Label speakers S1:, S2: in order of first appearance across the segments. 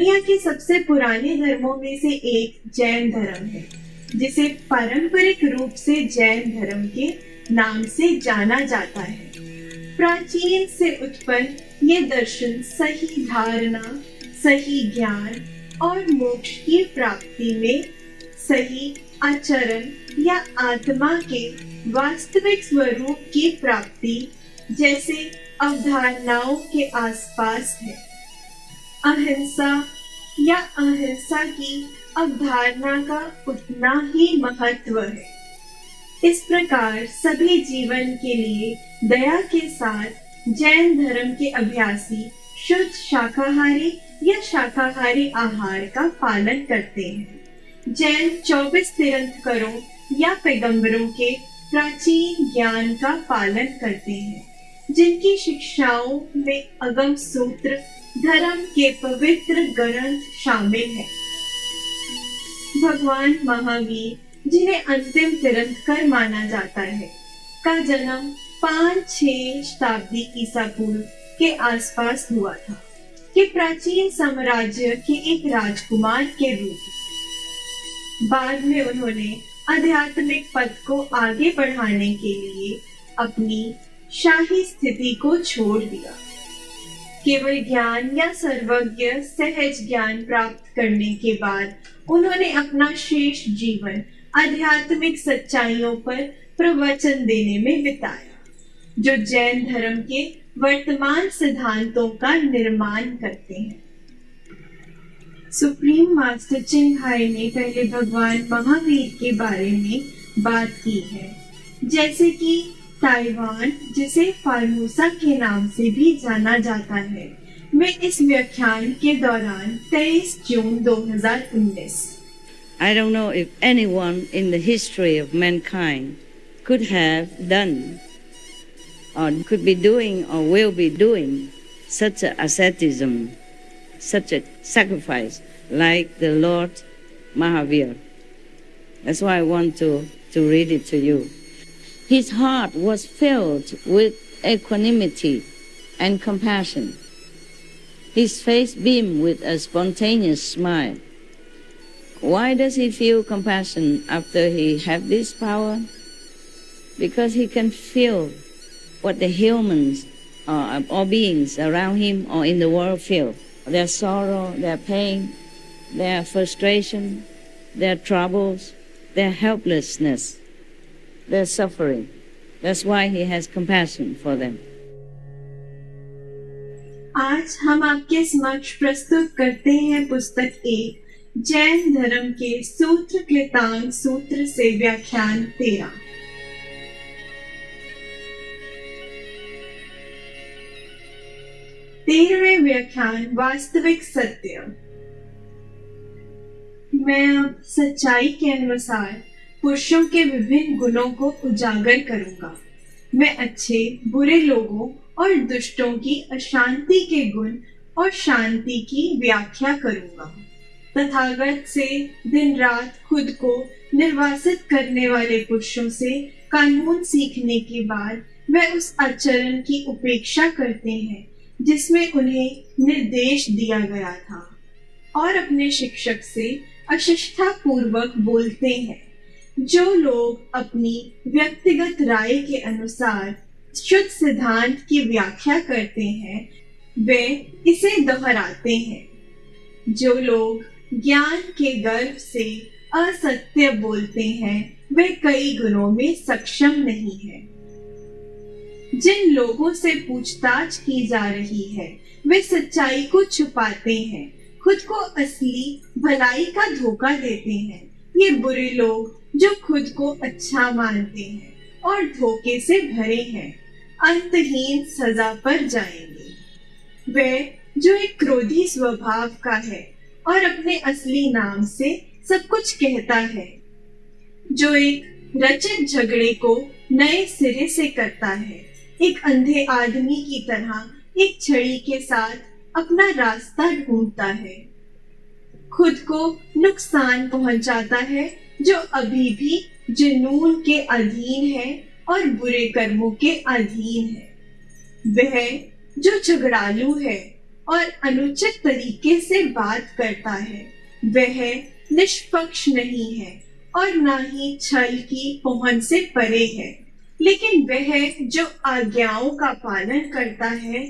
S1: दुनिया के सबसे पुराने धर्मों में से एक जैन धर्म है, जिसे पारंपरिक रूप से जैन धर्म के नाम से जाना जाता है। प्राचीन से उत्पन्न ये दर्शन सही धारणा, सही ज्ञान और मोक्ष की प्राप्ति में सही आचरण या आत्मा के वास्तविक स्वरूप की प्राप्ति जैसे अवधारणाओं के आसपास है। अहिंसा या अहिंसा की अवधारणा का उतना ही महत्व है। इस प्रकार सभी जीवन के लिए दया के साथ जैन धर्म के अभ्यासी शुद्ध शाकाहारी या शाकाहारी आहार का पालन करते हैं। जैन 24 तीर्थंकरों या पैगंबरों के प्राचीन ज्ञान का पालन करते हैं, जिनकी शिक्षाओं में अगम सूत्र, धर्म के पवित्र ग्रंथ शामिल हैं। भगवान महावीर, जिन्हें अंतिम तीर्थंकर माना जाता है, का जन्म 5-6 शताब्दी ईसा पूर्व के आसपास हुआ था, कि प्राचीन साम्राज्य के एक राजकुमार के रूप में। बाद में उन्होंने आध्यात्मिक पथ को आगे बढ़ाने के लिए अपनी शाही स्थिति को छोड़ दिया। केवल ज्ञान या सर्वज्ञ सहज ज्ञान प्राप्त करने के बाद उन्होंने अपना शेष जीवन आध्यात्मिक सच्चाइयों पर प्रवचन देने में बिताया, जो जैन धर्म के वर्तमान सिद्धांतों का निर्माण करते हैं। सुप्रीम मास्टर चिंग हाई ने पहले भगवान महावीर के बारे में बात की है, जैसे कि ताइवान, जिसे फार्मूसा के नाम से भी जाना जाता है, में इस व्याख्यान के दौरान 23 जून 2019।
S2: I don't know if anyone in the history of mankind could have done or could be doing or will be doing such a asceticism, such a sacrifice like the Lord Mahavir. That's why I want to read it to you. His heart was filled with equanimity and compassion. His face beamed with a spontaneous smile. Why does he feel compassion after he had this power? Because he can feel what the humans or beings around him or in the world feel. Their sorrow, their pain, their frustration, their troubles, their helplessness, their suffering. That's why he has compassion for them.
S1: आज हम आपके समक्ष प्रस्तुत करते हैं पुस्तक 1, जैन धर्म के सूत्र कृतांग सूत्र से व्याख्यान 13। तेरहवें व्याख्यान, वास्तविक सत्य। मैं अब सच्चाई के अनुसार पुरुषों के विभिन्न गुणों को उजागर करूंगा। मैं अच्छे बुरे लोगों और दुष्टों की अशांति के गुण और शांति की व्याख्या करूंगा। तथागत से दिन रात खुद को निर्वासित करने वाले पुरुषों से कानून सीखने के बाद वे उस आचरण की उपेक्षा करते हैं जिसमें उन्हें निर्देश दिया गया था, और अपने शिक्षक से अशिष्टता पूर्वक बोलते हैं। जो लोग अपनी व्यक्तिगत राय के अनुसार शुद्ध सिद्धांत की व्याख्या करते हैं, वे इसे दोहराते हैं। जो लोग ज्ञान के गर्व से असत्य बोलते हैं, वे कई गुणों में सक्षम नहीं हैं। जिन लोगों से पूछताछ की जा रही है, वे सच्चाई को छुपाते हैं, खुद को असली भलाई का धोखा देते हैं। ये बुरे लोग जो खुद को अच्छा मानते हैं और धोखे से भरे हैं, अंतहीन सजा पर जाएंगे। वे जो एक क्रोधी स्वभाव का है और अपने असली नाम से सब कुछ कहता है, जो एक रचित झगड़े को नए सिरे से करता है, एक अंधे आदमी की तरह एक छड़ी के साथ अपना रास्ता ढूंढता है, खुद को नुकसान पहुंचाता है, जो अभी भी जुनून के अधीन है और बुरे कर्मों के अधीन है। वह जो झगड़ालू है और अनुचित तरीके से बात करता है वह निष्पक्ष नहीं है और ना ही छल की पहुंच से परे है, लेकिन वह जो आज्ञाओं का पालन करता है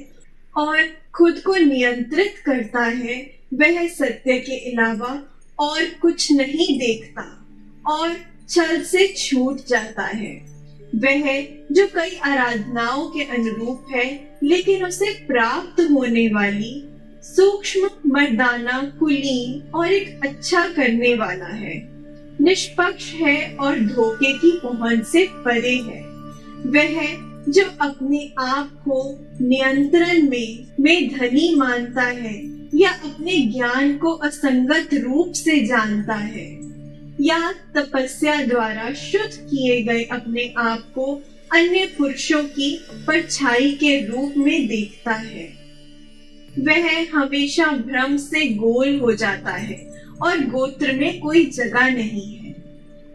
S1: और खुद को नियंत्रित करता है वह सत्य के अलावा और कुछ नहीं देखता और छल से छूट जाता है। वह जो कई आराधनाओं के अनुरूप है लेकिन उसे प्राप्त होने वाली सूक्ष्म, मर्दाना, कुलीन और एक अच्छा करने वाला है, निष्पक्ष है और धोखे की पहुंच से परे है। वह जो अपने आप को नियंत्रण में धनी मानता है या अपने ज्ञान को असंगत रूप से जानता है या तपस्या द्वारा शुद्ध किए गए अपने आप को अन्य पुरुषों की परछाई के रूप में देखता है, वह हमेशा भ्रम से गोल हो जाता है और गोत्र में कोई जगह नहीं है।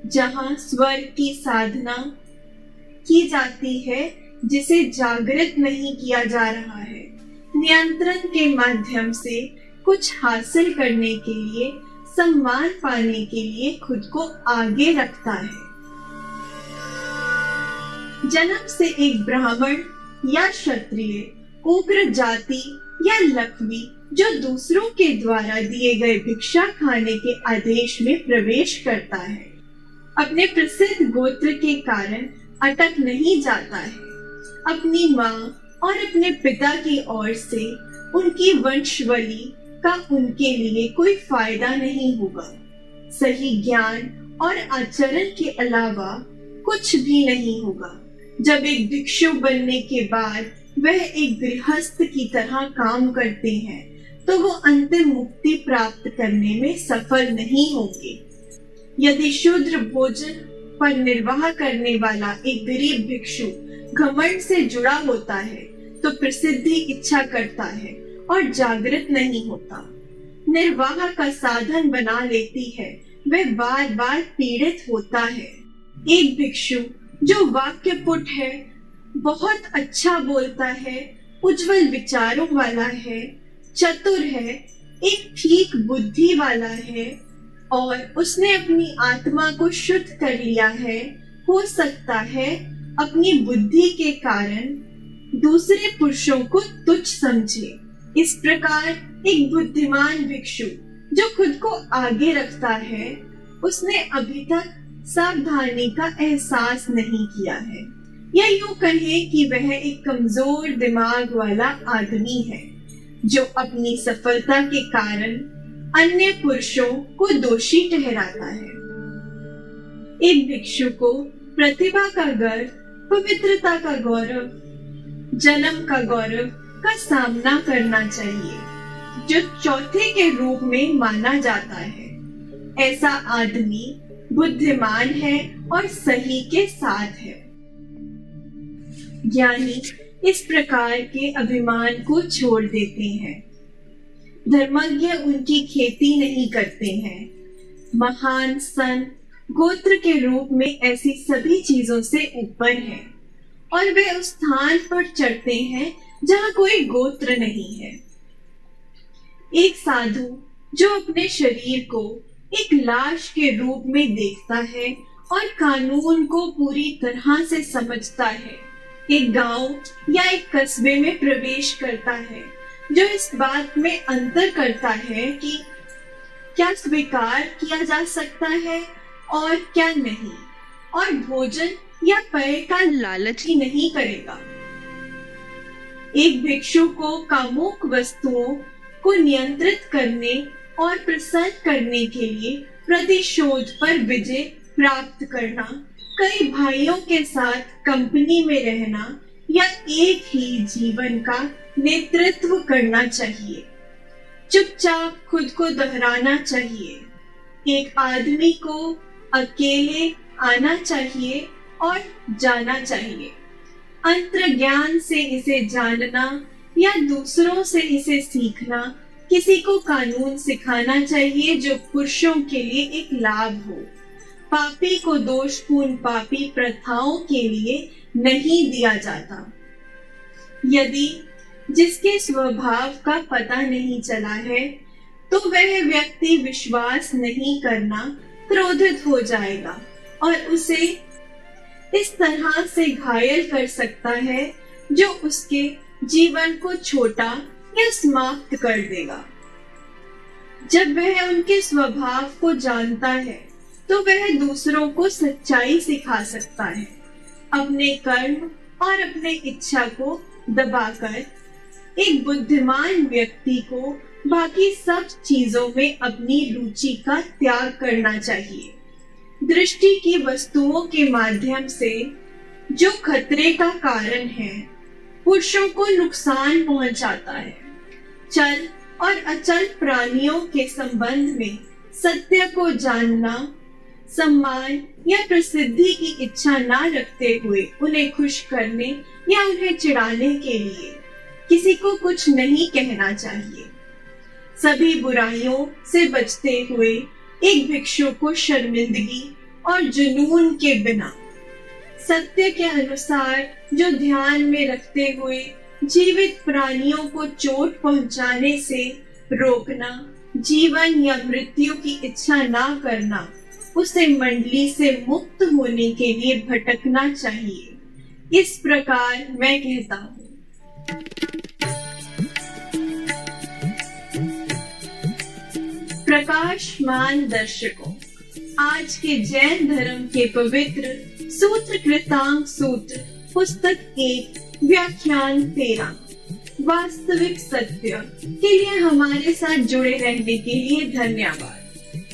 S1: जहाँ स्वर्ग की साधना की जाती है जिसे जागृत नहीं किया जा रहा है, नियंत्रण के माध्यम से कुछ हासिल करने के लिए, सम्मान पाने के लिए खुद को आगे रखता है। जन्म से एक ब्राह्मण या क्षत्रिय, उग्र जाति या लखवी जो दूसरों के द्वारा दिए गए भिक्षा खाने के आदेश में प्रवेश करता है, अपने प्रसिद्ध गोत्र के कारण अटक नहीं जाता है। अपनी माँ और अपने पिता की ओर से उनकी वंशावली का उनके लिए कोई फायदा नहीं होगा। सही ज्ञान और आचरण के अलावा कुछ भी नहीं होगा। जब एक भिक्षु बनने के बाद वह एक गृहस्थ की तरह काम करते हैं तो वो अंतिम मुक्ति प्राप्त करने में सफल नहीं होंगे। यदि शूद्र भोजन पर निर्वाह करने वाला एक गरीब भिक्षु घमंड से जुड़ा होता है तो प्रसिद्धि इच्छा करता है और जागृत नहीं होता, निर्वाह का साधन बना लेती है, वह बार बार पीड़ित होता है। एक भिक्षु जो वाक्यपुट है, बहुत अच्छा बोलता है, उज्जवल विचारों वाला है, चतुर है, एक ठीक बुद्धि वाला है और उसने अपनी आत्मा को शुद्ध कर लिया है, हो सकता है अपनी बुद्धि के कारण दूसरे पुरुषों को तुच्छ समझे। इस प्रकार एक बुद्धिमान भिक्षु जो खुद को आगे रखता है, उसने अभी तक सावधानी का एहसास नहीं किया है, या यूं कहे कि वह एक कमजोर दिमाग वाला आदमी है जो अपनी सफलता के कारण अन्य पुरुषों को दोषी ठहराता है। एक भिक्षु को प्रतिभा का गर्व, पवित्रता का गौरव, जन्म का गौरव का सामना करना चाहिए जो चौथे के रूप में माना जाता है। ऐसा आदमी बुद्धिमान है और सही के साथ है। ज्ञानी इस प्रकार के अभिमान को छोड़ देते हैं। धर्मज्ञ उनकी खेती नहीं करते हैं। महान संत गोत्र के रूप में ऐसी सभी चीजों से ऊपर है और वे उस स्थान पर चढ़ते हैं जहाँ कोई गोत्र नहीं है। एक साधु जो अपने शरीर को एक लाश के रूप में देखता है और कानून को पूरी तरह से समझता है, एक गांव या एक कस्बे में प्रवेश करता है जो इस बात में अंतर करता है कि क्या स्वीकार किया जा सकता है और क्या नहीं, और भोजन या पेय का लालच ही नहीं करेगा। एक भिक्षु को कामुक वस्तुओं को नियंत्रित करने और प्रसन्न करने के लिए प्रतिशोध पर विजय प्राप्त करना, कई भाइयों के साथ कंपनी में रहना या एक ही जीवन का नेतृत्व करना चाहिए। चुपचाप खुद को दोहराना चाहिए। एक आदमी को अकेले आना चाहिए और जाना चाहिए। अंतर्ज्ञान से इसे जानना या दूसरों से इसे सीखना, किसी को कानून सिखाना चाहिए जो पुरुषों के लिए एक लाभ हो। पापी को दोषपूर्ण पापी प्रथाओं के लिए नहीं दिया जाता। यदि जिसके स्वभाव का पता नहीं चला है, तो वह व्यक्ति विश्वास नहीं करना क्रोधित हो जाएगा और उसे इस तरह से घायल कर सकता है जो उसके जीवन को छोटा या समाप्त कर देगा। जब वह उनके स्वभाव को जानता है, तो वह दूसरों को सच्चाई सिखा सकता है। अपने कर्म और अपने इच्छा को दबाकर एक बुद्धिमान व्यक्ति को बाकी सब चीजों में अपनी रुचि का त्याग करना चाहिए। दृष्टि की वस्तुओं के माध्यम से जो खतरे का कारण है, पुरुषों को नुकसान पहुंचाता है। चल और अचल प्राणियों के संबंध में सत्य को जानना, सम्मान या प्रसिद्धि की इच्छा न रखते हुए उन्हें खुश करने या उन्हें चिढ़ाने के लिए किसी को कुछ नहीं कहना चाहिए। सभी बुराइयों से बचते हुए एक भिक्षु को शर्मिंदगी और जुनून के बिना सत्य के अनुसार जो ध्यान में रखते हुए जीवित प्राणियों को चोट पहुंचाने से रोकना, जीवन या मृत्यु की इच्छा ना करना, उसे मंडली से मुक्त होने के लिए भटकना चाहिए। इस प्रकार मैं कहता हूँ। प्रकाशमान दर्शकों, आज के जैन धर्म के पवित्र सूत्र कृतांक सूत्र पुस्तक 1 व्याख्यान 13 वास्तविक सत्य के लिए हमारे साथ जुड़े रहने के लिए धन्यवाद।